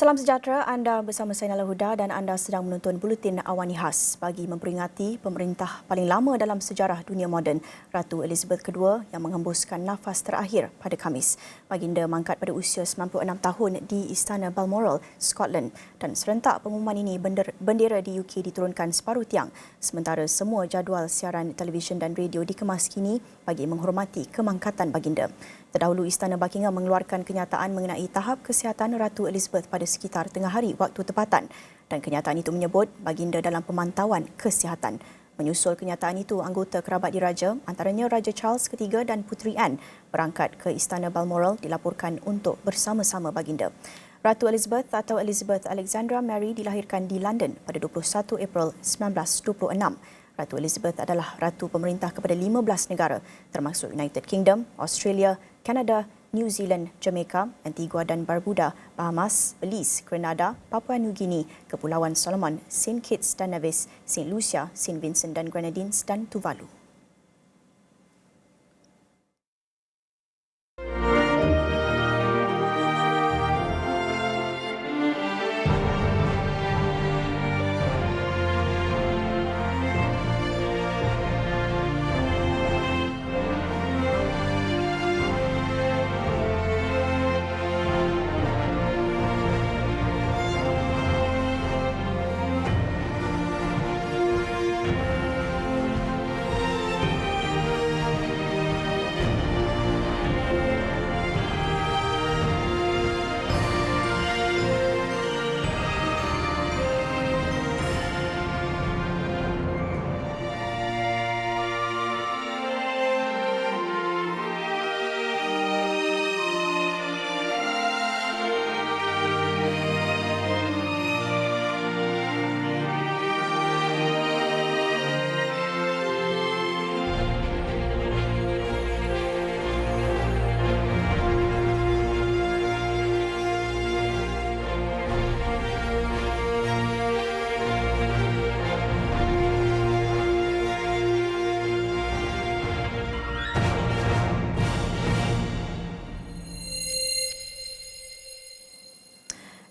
Salam sejahtera, anda bersama saya Nala Huda dan anda sedang menonton Buletin Awani Khas bagi memperingati pemerintah paling lama dalam sejarah dunia moden, Ratu Elizabeth II yang menghembuskan nafas terakhir pada Khamis. Baginda mangkat pada usia 96 tahun di Istana Balmoral, Scotland, dan serentak pengumuman ini bendera di UK diturunkan separuh tiang sementara semua jadual siaran televisyen dan radio dikemas kini bagi menghormati kemangkatan baginda. Terdahulu Istana Buckingham mengeluarkan kenyataan mengenai tahap kesihatan Ratu Elizabeth pada sekitar tengah hari waktu tempatan dan kenyataan itu menyebut baginda dalam pemantauan kesihatan. Menyusul kenyataan itu, anggota kerabat diraja antaranya Raja Charles III dan Puteri Anne berangkat ke Istana Balmoral dilaporkan untuk bersama-sama baginda. Ratu Elizabeth atau Elizabeth Alexandra Mary dilahirkan di London pada 21 April 1926. Ratu Elizabeth adalah ratu pemerintah kepada 15 negara termasuk United Kingdom, Australia, Kanada, New Zealand, Jamaica, Antigua dan Barbuda, Bahamas, Belize, Grenada, Papua New Guinea, Kepulauan Solomon, Saint Kitts dan Nevis, Saint Lucia, Saint Vincent dan Grenadines dan Tuvalu.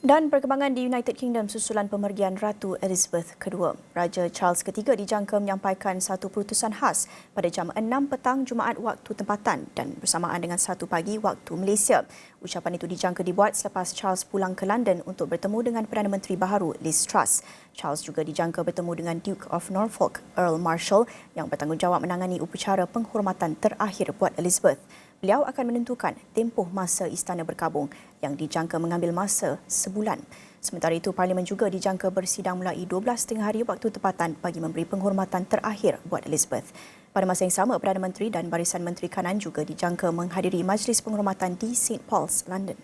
Dan perkembangan di United Kingdom susulan pemergian Ratu Elizabeth II. Raja Charles III dijangka menyampaikan satu perutusan khas pada jam 6 petang Jumaat waktu tempatan dan bersamaan dengan 1 pagi waktu Malaysia. Ucapan itu dijangka dibuat selepas Charles pulang ke London untuk bertemu dengan Perdana Menteri baharu Liz Truss. Charles juga dijangka bertemu dengan Duke of Norfolk, Earl Marshall yang bertanggungjawab menangani upacara penghormatan terakhir buat Elizabeth. Beliau akan menentukan tempoh masa istana berkabung yang dijangka mengambil masa sebulan. Sementara itu, Parlimen juga dijangka bersidang mulai 12.30 hari waktu tempatan bagi memberi penghormatan terakhir buat Elizabeth. Pada masa yang sama, Perdana Menteri dan Barisan Menteri Kanan juga dijangka menghadiri majlis penghormatan di St. Paul's, London.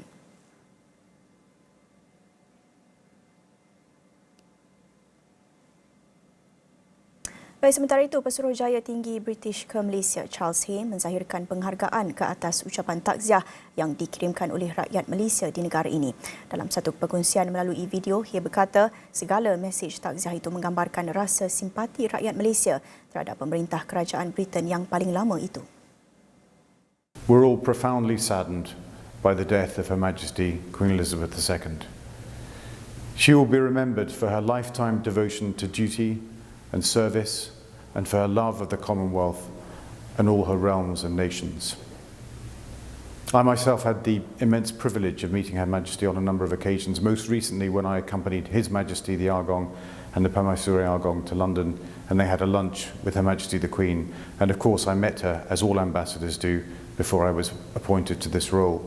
Baik, sementara itu, Pesuruhjaya Tinggi British ke Malaysia Charles Hay menzahirkan penghargaan ke atas ucapan takziah yang dikirimkan oleh rakyat Malaysia di negara ini. Dalam satu perkongsian melalui video, Hay berkata segala mesej takziah itu menggambarkan rasa simpati rakyat Malaysia terhadap pemerintah kerajaan Britain yang paling lama itu. We're all profoundly saddened by the death of Her Majesty Queen Elizabeth II. She will be remembered for her lifetime devotion to duty and service, and for her love of the Commonwealth and all her realms and nations. I myself had the immense privilege of meeting Her Majesty on a number of occasions, most recently when I accompanied His Majesty the Argong and the Permaisuri Argong to London, and they had a lunch with Her Majesty the Queen, and of course I met her, as all ambassadors do, before I was appointed to this role.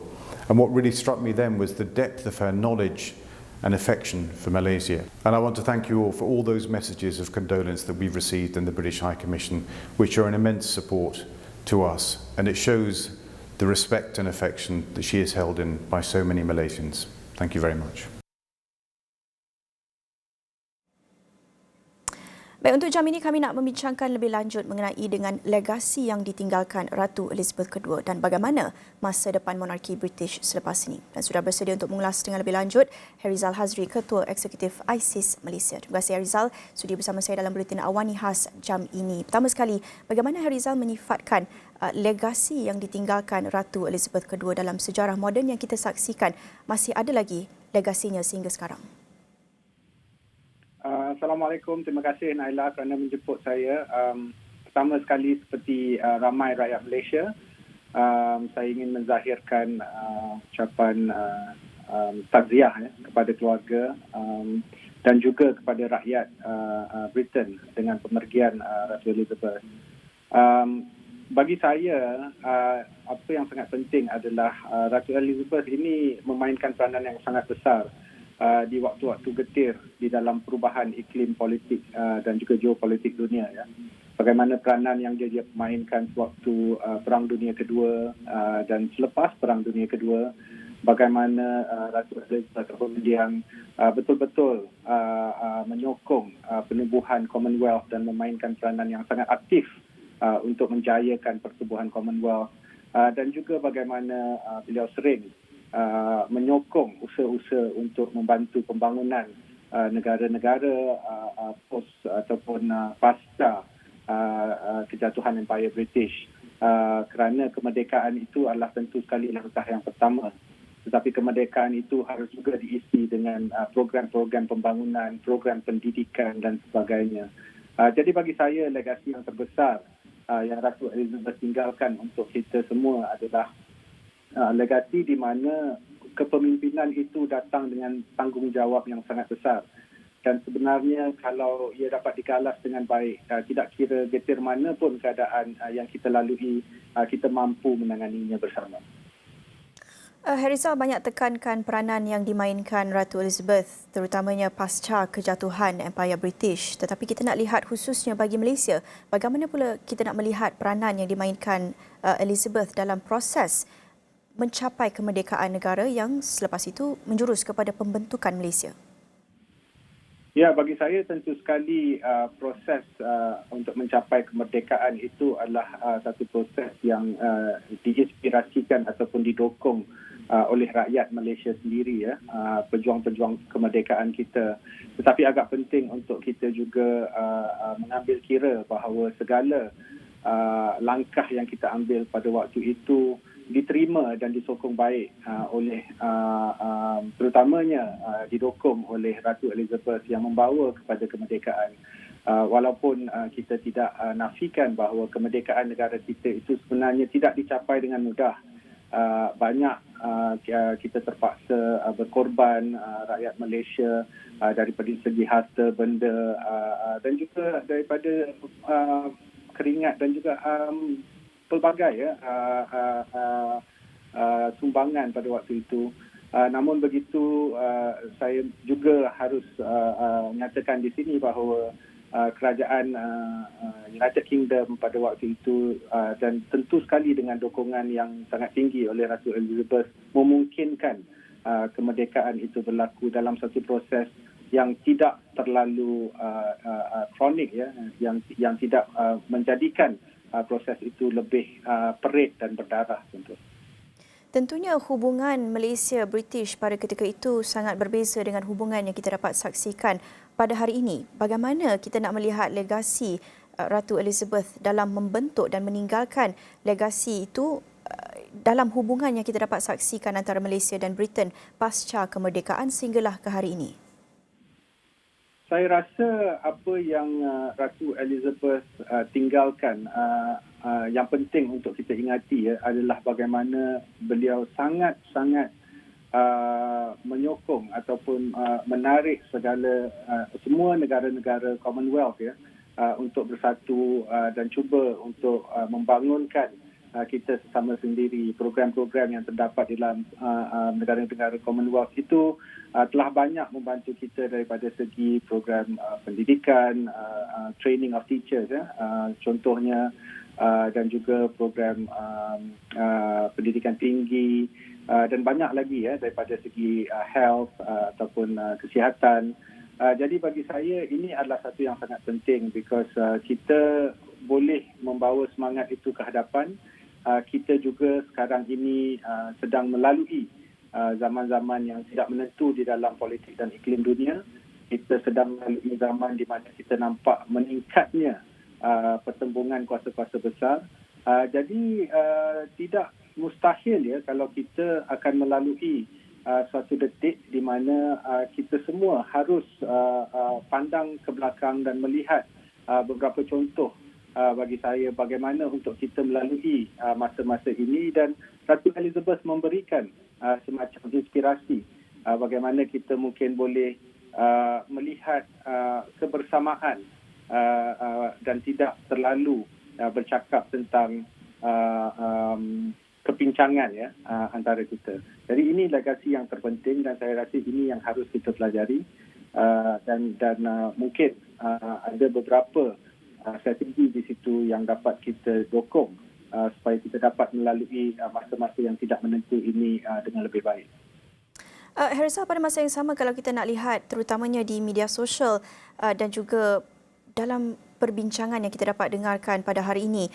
And what really struck me then was the depth of her knowledge and affection for Malaysia. And I want to thank you all for all those messages of condolence that we've received in the British High Commission, which are an immense support to us, and it shows the respect and affection that she is held in by so many Malaysians. Thank you very much. Baik, untuk jam ini kami nak membincangkan lebih lanjut mengenai dengan legasi yang ditinggalkan Ratu Elizabeth II dan bagaimana masa depan monarki British selepas ini. Dan sudah bersedia untuk mengulas dengan lebih lanjut Herizal Hazri, Ketua Eksekutif ISIS Malaysia. Terima kasih Herizal sudi bersama saya dalam Buletin Awani Khas jam ini. Pertama sekali, bagaimana Herizal menyifatkan legasi yang ditinggalkan Ratu Elizabeth II dalam sejarah moden yang kita saksikan masih ada lagi legasinya sehingga sekarang? Assalamualaikum, terima kasih Naila kerana menjemput saya. Pertama sekali seperti ramai rakyat Malaysia, saya ingin menzahirkan ucapan takziah kepada keluarga dan juga kepada rakyat Britain dengan pemergian Ratu Elizabeth. Bagi saya, apa yang sangat penting adalah Ratu Elizabeth ini memainkan peranan yang sangat besar di waktu-waktu getir di dalam perubahan iklim politik dan juga geopolitik dunia. Ya. Bagaimana peranan yang dia mainkan sewaktu Perang Dunia Kedua dan selepas Perang Dunia Kedua, bagaimana Ratu Elizabeth kemudian betul-betul menyokong penubuhan Commonwealth dan memainkan peranan yang sangat aktif untuk menjayakan pertubuhan Commonwealth dan juga bagaimana beliau sering menyokong usaha-usaha untuk membantu pembangunan negara-negara post ataupun pasca kejatuhan Empire British, kerana kemerdekaan itu adalah tentu sekali langkah yang pertama, tetapi kemerdekaan itu harus juga diisi dengan program-program pembangunan, program pendidikan dan sebagainya. Jadi bagi saya legasi yang terbesar yang Ratu Elizabeth tinggalkan untuk kita semua adalah legasi di mana kepemimpinan itu datang dengan tanggungjawab yang sangat besar. Dan sebenarnya kalau ia dapat dikalas dengan baik, tidak kira getir mana pun keadaan yang kita lalui, kita mampu menanganinya bersama. Harizal banyak tekankan peranan yang dimainkan Ratu Elizabeth, terutamanya pasca kejatuhan Empire British. Tetapi kita nak lihat khususnya bagi Malaysia, bagaimana pula kita nak melihat peranan yang dimainkan Elizabeth dalam proses mencapai kemerdekaan negara yang selepas itu menjurus kepada pembentukan Malaysia? Ya, bagi saya tentu sekali proses untuk mencapai kemerdekaan itu adalah satu proses yang diinspirasikan ataupun didokong oleh rakyat Malaysia sendiri, ya, pejuang-pejuang kemerdekaan kita. Tetapi agak penting untuk kita juga mengambil kira bahawa segala langkah yang kita ambil pada waktu itu diterima dan disokong baik oleh terutamanya didokong oleh Ratu Elizabeth yang membawa kepada kemerdekaan. Walaupun kita tidak nafikan bahawa kemerdekaan negara kita itu sebenarnya tidak dicapai dengan mudah. Banyak kita terpaksa berkorban, rakyat Malaysia, daripada segi harta benda dan juga daripada keringat dan juga pelbagai sumbangan pada waktu itu. Namun begitu, saya juga harus nyatakan di sini bahawa kerajaan United Kingdom pada waktu itu dan tentu sekali dengan dokongan yang sangat tinggi oleh Ratu Elizabeth memungkinkan kemerdekaan itu berlaku dalam satu proses yang tidak terlalu kronik, ya, yang tidak menjadikan proses itu lebih perit dan berdarah tentu. Tentunya hubungan Malaysia-British pada ketika itu sangat berbeza dengan hubungan yang kita dapat saksikan pada hari ini. Bagaimana kita nak melihat legasi Ratu Elizabeth dalam membentuk dan meninggalkan legasi itu dalam hubungan yang kita dapat saksikan antara Malaysia dan Britain pasca kemerdekaan sehinggalah ke hari ini? Saya rasa apa yang Ratu Elizabeth tinggalkan yang penting untuk kita ingati, ya, adalah bagaimana beliau sangat-sangat menyokong ataupun menarik semua negara-negara Commonwealth, ya, untuk bersatu dan cuba untuk membangunkan kita sesama sendiri. Program-program yang terdapat dalam negara-negara Commonwealth itu telah banyak membantu kita daripada segi program pendidikan, training of teachers, ya, contohnya, dan juga program pendidikan tinggi dan banyak lagi, ya, daripada segi health ataupun kesihatan. Jadi bagi saya ini adalah satu yang sangat penting because kita boleh membawa semangat itu ke hadapan. Kita juga sekarang ini sedang melalui zaman-zaman yang tidak menentu di dalam politik dan iklim dunia. Kita sedang melalui zaman di mana kita nampak meningkatnya pertembungan kuasa-kuasa besar. Jadi tidak mustahil, ya, kalau kita akan melalui suatu detik di mana kita semua harus pandang ke belakang dan melihat beberapa contoh bagi saya bagaimana untuk kita melalui masa-masa ini, dan Ratu Elizabeth memberikan semacam inspirasi bagaimana kita mungkin boleh melihat kebersamaan dan tidak terlalu bercakap tentang kepincangan antara kita. Jadi ini legasi yang terpenting dan saya rasa ini yang harus kita pelajari, dan mungkin ada beberapa strategi di situ yang dapat kita dokong supaya kita dapat melalui masa-masa yang tidak menentu ini dengan lebih baik. Herizal, pada masa yang sama kalau kita nak lihat terutamanya di media sosial dan juga dalam perbincangan yang kita dapat dengarkan pada hari ini,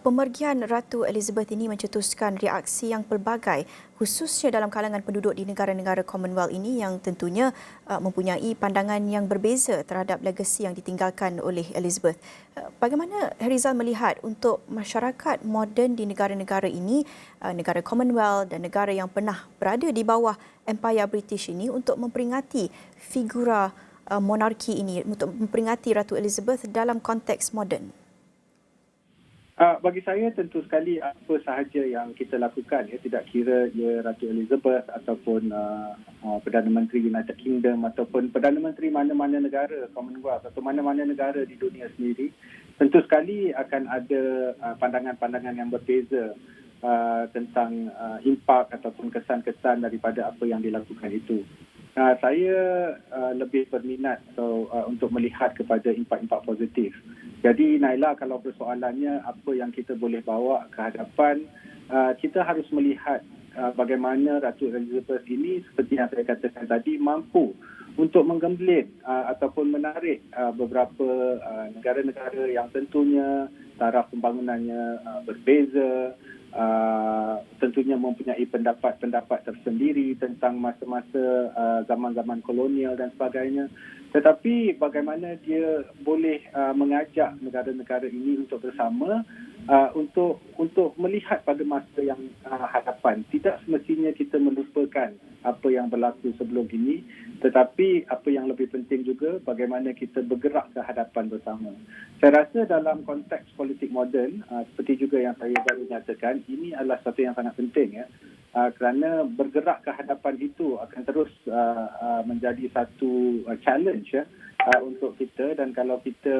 pemergian Ratu Elizabeth ini mencetuskan reaksi yang pelbagai, khususnya dalam kalangan penduduk di negara-negara Commonwealth ini yang tentunya mempunyai pandangan yang berbeza terhadap legasi yang ditinggalkan oleh Elizabeth. Bagaimana Herizal melihat untuk masyarakat moden di negara-negara ini, negara Commonwealth dan negara yang pernah berada di bawah Empire British ini, untuk memperingati figura monarki ini, untuk memperingati Ratu Elizabeth dalam konteks moden? Bagi saya tentu sekali apa sahaja yang kita lakukan, tidak kira Ratu Elizabeth ataupun Perdana Menteri United Kingdom ataupun Perdana Menteri mana-mana negara Commonwealth atau mana-mana negara di dunia sendiri, tentu sekali akan ada pandangan-pandangan yang berbeza tentang impak ataupun kesan-kesan daripada apa yang dilakukan itu. Saya lebih berminat untuk melihat kepada impak-impak positif. Jadi Naila, kalau persoalannya apa yang kita boleh bawa ke hadapan, kita harus melihat bagaimana Ratu Elizabeth ini, seperti yang saya katakan tadi, mampu untuk menggemblit ataupun menarik beberapa negara-negara yang tentunya taraf pembangunannya berbeza, tentunya mempunyai pendapat-pendapat tersendiri tentang masa-masa zaman-zaman kolonial dan sebagainya. Tetapi bagaimana dia boleh mengajak negara-negara ini untuk bersama untuk melihat pada masa yang hadapan. Tidak semestinya kita melupakan apa yang berlaku sebelum ini, tetapi apa yang lebih penting juga bagaimana kita bergerak ke hadapan bersama. Saya rasa dalam konteks politik moden, seperti juga yang saya baru nyatakan, ini adalah satu yang sangat penting, kerana bergerak ke hadapan itu akan terus menjadi satu challenge untuk kita, dan kalau kita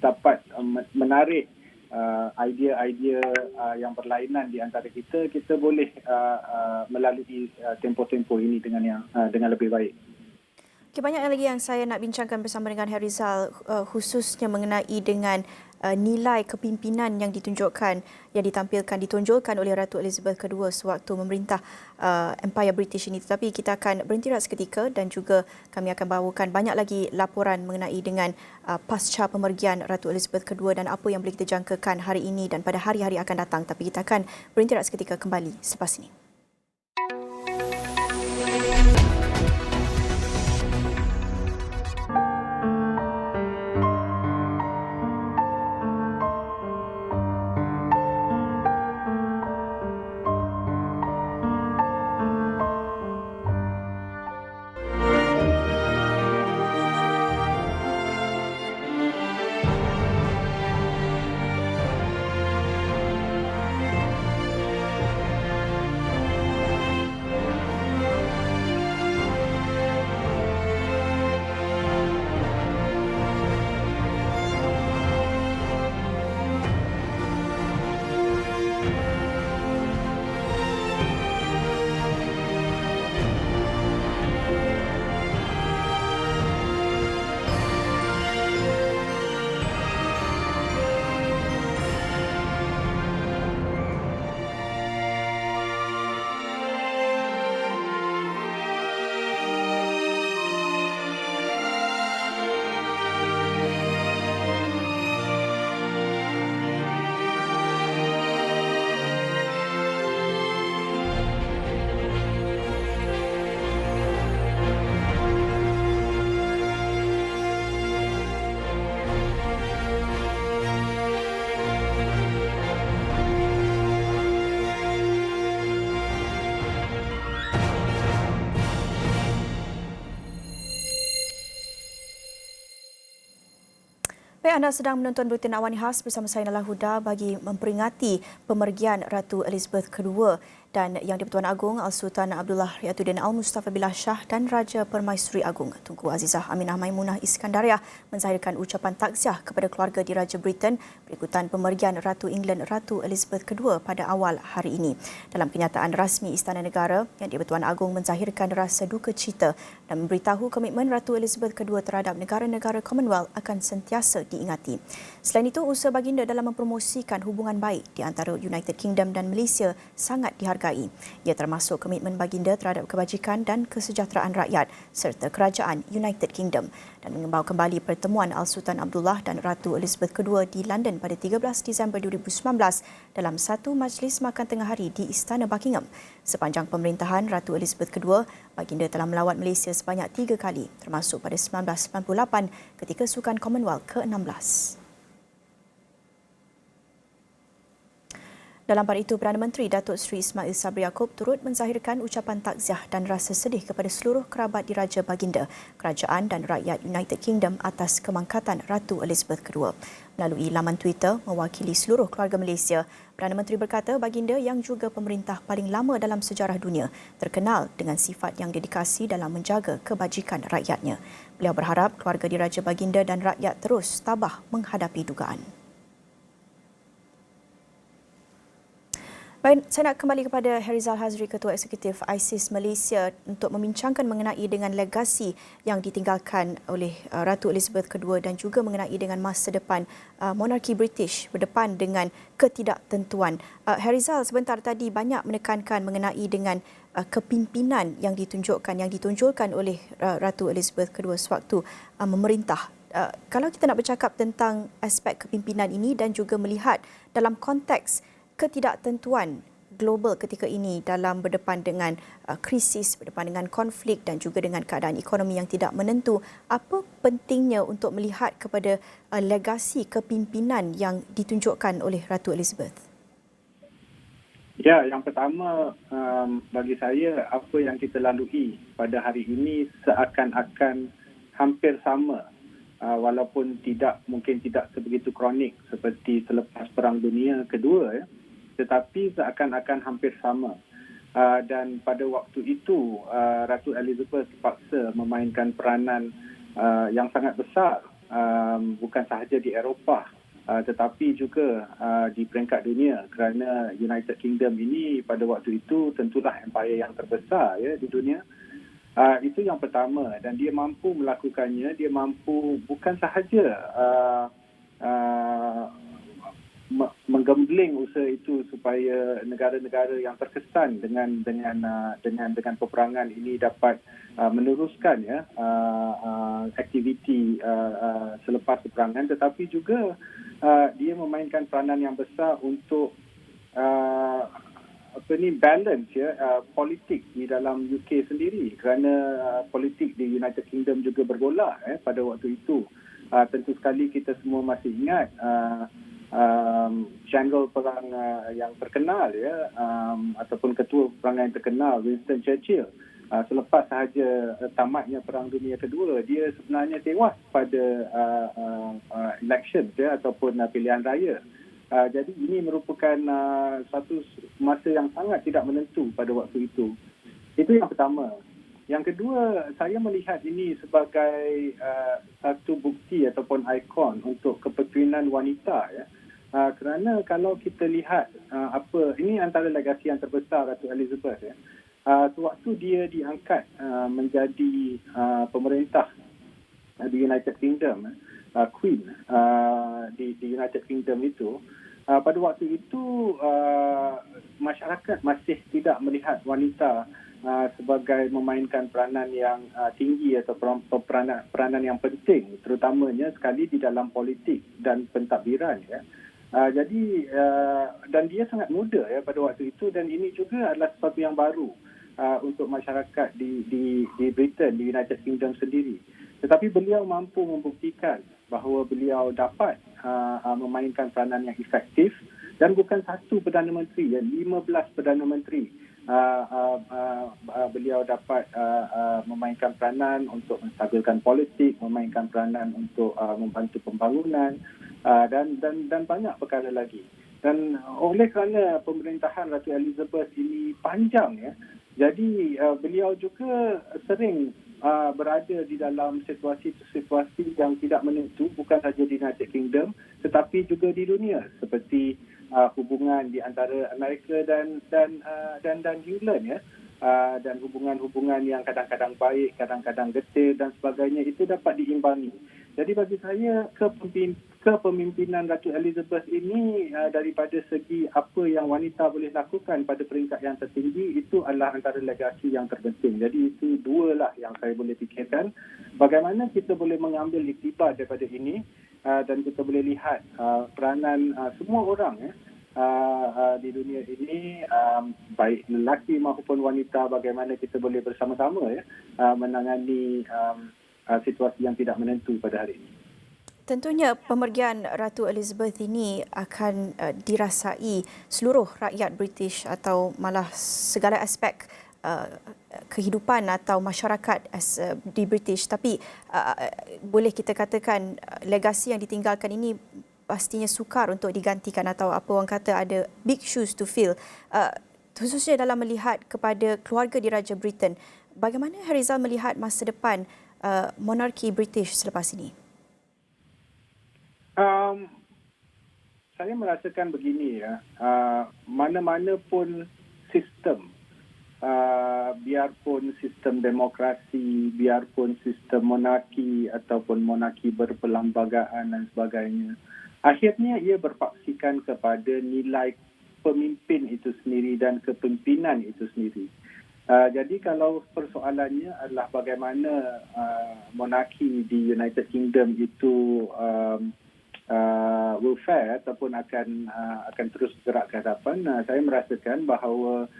dapat menarik idea-idea yang berlainan di antara kita, kita boleh melalui tempoh-tempoh ini dengan lebih baik. Okay, banyak lagi yang saya nak bincangkan bersama dengan Herizal, khususnya mengenai dengan nilai kepimpinan yang ditunjukkan, yang ditonjolkan oleh Ratu Elizabeth II sewaktu memerintah Empire British ini. Tetapi kita akan berhenti seketika dan juga kami akan bawakan banyak lagi laporan mengenai dengan pasca pemergian Ratu Elizabeth II dan apa yang boleh kita jangkakan hari ini dan pada hari-hari akan datang. Tapi kita akan berhenti seketika, kembali selepas ini. Baik, anda sedang menonton Buletin Awani Khas bersama saya Nala Huda bagi memperingati pemergian Ratu Elizabeth II dan Yang di-Pertuan Agong Al-Sultan Abdullah Riyatuddin Al-Mustafa Billah Shah dan Raja Permaisuri Agong Tunku Azizah Aminah Maimunah Iskandariah menzahirkan ucapan takziah kepada keluarga di Raja Britain berikutan pemergian Ratu England Ratu Elizabeth II pada awal hari ini. Dalam kenyataan rasmi Istana Negara, Yang di-Pertuan Agong menzahirkan rasa duka cita dan memberitahu komitmen Ratu Elizabeth II terhadap negara-negara Commonwealth akan sentiasa diingati. Selain itu, usaha baginda dalam mempromosikan hubungan baik di antara United Kingdom dan Malaysia sangat dihargai. Ia termasuk komitmen baginda terhadap kebajikan dan kesejahteraan rakyat serta kerajaan United Kingdom dan membawa kembali pertemuan Al-Sultan Abdullah dan Ratu Elizabeth II di London pada 13 Disember 2019 dalam satu majlis makan tengah hari di Istana Buckingham. Sepanjang pemerintahan Ratu Elizabeth II, baginda telah melawat Malaysia sebanyak 3 kali, termasuk pada 1998 ketika Sukan Commonwealth ke-16. Dalam pada itu, Perdana Menteri Datuk Seri Ismail Sabri Yaakob turut menzahirkan ucapan takziah dan rasa sedih kepada seluruh kerabat diraja baginda, kerajaan dan rakyat United Kingdom atas kemangkatan Ratu Elizabeth II. Melalui laman Twitter mewakili seluruh keluarga Malaysia, Perdana Menteri berkata baginda yang juga pemerintah paling lama dalam sejarah dunia terkenal dengan sifat yang dedikasi dalam menjaga kebajikan rakyatnya. Beliau berharap keluarga diraja baginda dan rakyat terus tabah menghadapi dugaan. Baik, saya nak kembali kepada Herizal Hazri, Ketua Eksekutif ISIS Malaysia untuk membincangkan mengenai dengan legasi yang ditinggalkan oleh Ratu Elizabeth II dan juga mengenai dengan masa depan monarki British berdepan dengan ketidaktentuan. Herizal sebentar tadi banyak menekankan mengenai dengan kepimpinan yang ditunjukkan oleh Ratu Elizabeth II sewaktu memerintah. Kalau kita nak bercakap tentang aspek kepimpinan ini dan juga melihat dalam konteks ketidaktentuan global ketika ini dalam berdepan dengan krisis, berdepan dengan konflik dan juga dengan keadaan ekonomi yang tidak menentu, apa pentingnya untuk melihat kepada legasi kepimpinan yang ditunjukkan oleh Ratu Elizabeth? Ya, yang pertama bagi saya apa yang kita lalui pada hari ini seakan-akan hampir sama walaupun mungkin tidak sebegitu kronik seperti selepas Perang Dunia Kedua, tetapi seakan-akan hampir sama. Dan pada waktu itu, Ratu Elizabeth terpaksa memainkan peranan yang sangat besar, bukan sahaja di Eropah, tetapi juga di peringkat dunia, kerana United Kingdom ini pada waktu itu tentulah empire yang terbesar di dunia. Itu yang pertama, dan dia mampu melakukannya. Dia mampu bukan sahaja menggembling usaha itu supaya negara-negara yang terkesan dengan peperangan ini dapat meneruskan aktiviti selepas peperangan, tetapi juga dia memainkan peranan yang besar untuk balance politik di dalam UK sendiri, kerana politik di United Kingdom juga bergolak pada waktu itu. Tentu sekali kita semua masih ingat General perang yang terkenal ataupun ketua peperangan yang terkenal Winston Churchill, selepas sahaja tamatnya Perang Dunia Kedua, dia sebenarnya tewas pada election ataupun pilihan raya. Jadi ini merupakan satu masa yang sangat tidak menentu pada waktu itu. Itu yang pertama. Yang kedua, saya melihat ini sebagai satu bukti ataupun ikon untuk kepemimpinan wanita. Kerana kalau kita lihat ini antara legasi yang terbesar Ratu Elizabeth. Sewaktu dia diangkat menjadi pemerintah di United Kingdom, Queen di United Kingdom itu, pada waktu itu masyarakat masih tidak melihat wanita sebagai memainkan peranan yang tinggi atau peranan yang penting, terutamanya sekali di dalam politik dan pentadbiran. Jadi dan dia sangat muda pada waktu itu, dan ini juga adalah sesuatu yang baru untuk masyarakat di Britain, di United Kingdom sendiri. Tetapi beliau mampu membuktikan bahawa beliau dapat memainkan peranan yang efektif, dan bukan satu Perdana Menteri, 15 Perdana Menteri beliau dapat memainkan peranan untuk menstabilkan politik, memainkan peranan untuk membantu pembangunan dan banyak perkara lagi. Dan oleh kerana pemerintahan Ratu Elizabeth ini panjang, ya, jadi beliau juga sering berada di dalam situasi-situasi yang tidak menentu, bukan saja di United Kingdom tetapi juga di dunia, seperti hubungan di antara Amerika dan England, ya. Dan hubungan-hubungan yang kadang-kadang baik, kadang-kadang getir dan sebagainya, itu dapat diimbangi. Jadi bagi saya kepemimpinan Ratu Elizabeth ini daripada segi apa yang wanita boleh lakukan pada peringkat yang tertinggi, itu adalah antara legasi yang terpenting. Jadi itu dua lah yang saya boleh fikirkan. Bagaimana kita boleh mengambil iktibar daripada ini dan kita boleh lihat peranan semua orang, ya, di dunia ini, baik lelaki maupun wanita, bagaimana kita boleh bersama-sama, ya, menangani situasi yang tidak menentu pada hari ini. Tentunya pemergian Ratu Elizabeth ini akan dirasai seluruh rakyat British atau malah segala aspek kehidupan atau masyarakat di British. Tapi boleh kita katakan legasi yang ditinggalkan ini pastinya sukar untuk digantikan, atau apa orang kata, ada big shoes to fill. Khususnya dalam melihat kepada keluarga Diraja Britain. Bagaimana Harizal melihat masa depan monarki British selepas ini? Saya merasakan begini, ya, mana-mana pun sistem, biarpun sistem demokrasi, biarpun sistem monarki ataupun monarki berperlembagaan dan sebagainya, akhirnya ia berpaksikan kepada nilai pemimpin itu sendiri dan kepimpinan itu sendiri. Jadi kalau persoalannya adalah bagaimana monarki di United Kingdom itu will fare ataupun akan terus bergerak ke hadapan, saya merasakan bahawa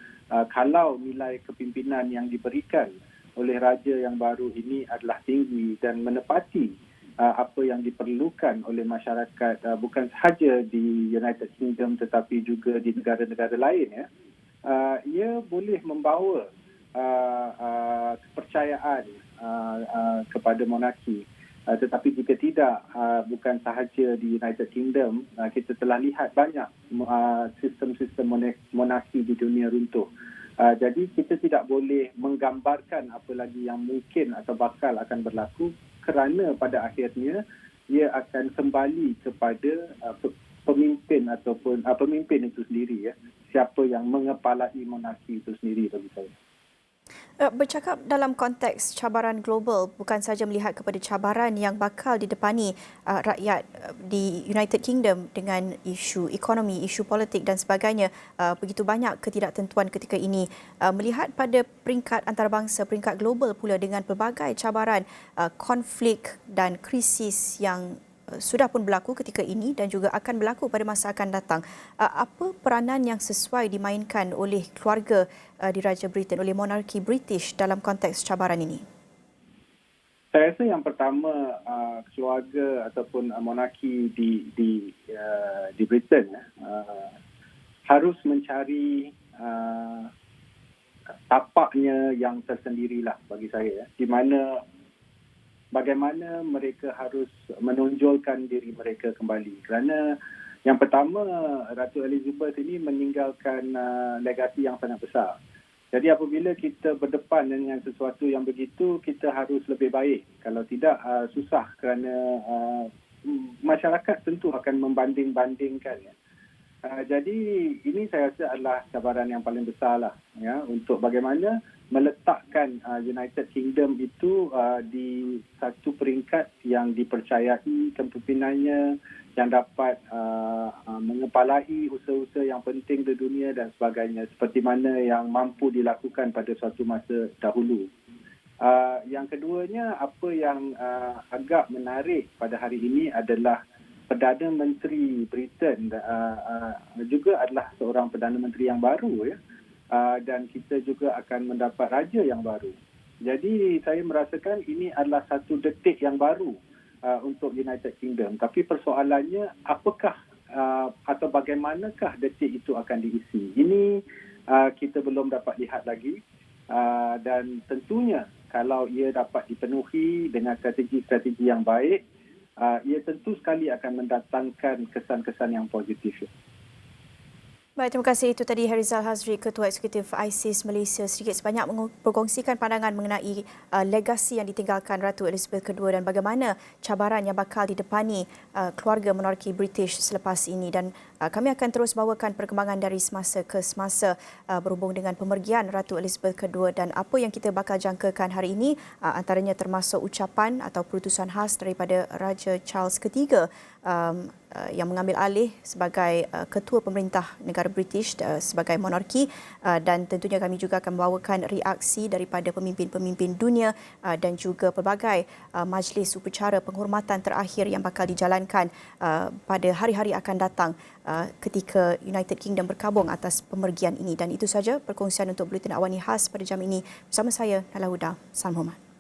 kalau nilai kepimpinan yang diberikan oleh raja yang baru ini adalah tinggi dan menepati apa yang diperlukan oleh masyarakat, bukan sahaja di United Kingdom tetapi juga di negara-negara lain, ya, ia boleh membawa kepercayaan kepada monarki. Tetapi jika tidak, bukan sahaja di United Kingdom, kita telah lihat banyak sistem-sistem monarki di dunia runtuh. Jadi kita tidak boleh menggambarkan apa lagi yang mungkin atau bakal akan berlaku, kerana pada akhirnya ia akan kembali kepada pemimpin ataupun pemimpin itu sendiri, ya, siapa yang mengepalai monarki itu sendiri bagi saya. Bercakap dalam konteks cabaran global, bukan saja melihat kepada cabaran yang bakal didepani rakyat di United Kingdom dengan isu ekonomi, isu politik dan sebagainya, begitu banyak ketidaktentuan ketika ini. Melihat pada peringkat antarabangsa, peringkat global pula dengan pelbagai cabaran, konflik dan krisis yang sudah pun berlaku ketika ini dan juga akan berlaku pada masa akan datang. Apa peranan yang sesuai dimainkan oleh keluarga Diraja Britain, oleh monarki British dalam konteks cabaran ini? Saya rasa yang pertama, keluarga ataupun monarki di Britain harus mencari tapaknya yang tersendirilah bagi saya, di mana bagaimana mereka harus menonjolkan diri mereka kembali. Kerana yang pertama, Ratu Elizabeth ini meninggalkan legasi yang sangat besar. Jadi apabila kita berdepan dengan sesuatu yang begitu, kita harus lebih baik. Kalau tidak, susah, kerana masyarakat tentu akan membanding-bandingkan. Jadi ini saya rasa adalah cabaran yang paling besar lah, ya, untuk bagaimana meletakkan United Kingdom itu di satu peringkat yang dipercayai kepimpinannya, yang dapat mengepalai usaha-usaha yang penting di dunia dan sebagainya, seperti mana yang mampu dilakukan pada suatu masa dahulu. Yang keduanya, apa yang agak menarik pada hari ini adalah Perdana Menteri Britain juga adalah seorang Perdana Menteri yang baru, ya. Dan kita juga akan mendapat raja yang baru. Jadi saya merasakan ini adalah satu detik yang baru untuk United Kingdom. Tapi persoalannya, apakah atau bagaimanakah detik itu akan diisi? Ini kita belum dapat lihat lagi. Dan tentunya kalau ia dapat dipenuhi dengan strategi-strategi yang baik, ia tentu sekali akan mendatangkan kesan-kesan yang positif. Baik, terima kasih. Itu tadi Harizal Hazri, Ketua Eksekutif ISIS Malaysia, sedikit sebanyak berkongsikan pandangan mengenai legasi yang ditinggalkan Ratu Elizabeth II dan bagaimana cabaran yang bakal didepani keluarga monarki British selepas ini. Dan kami akan terus bawakan perkembangan dari semasa ke semasa berhubung dengan pemergian Ratu Elizabeth II dan apa yang kita bakal jangkakan hari ini, antaranya termasuk ucapan atau perutusan khas daripada Raja Charles III yang mengambil alih sebagai ketua pemerintah negara British sebagai monarki, dan tentunya kami juga akan membawakan reaksi daripada pemimpin-pemimpin dunia dan juga pelbagai majlis upacara penghormatan terakhir yang bakal dijalankan pada hari-hari akan datang ketika United Kingdom berkabung atas pemergian ini. Dan itu saja perkongsian untuk Buletin Awani Khas pada jam ini bersama saya Nala Huda. Salam hormat.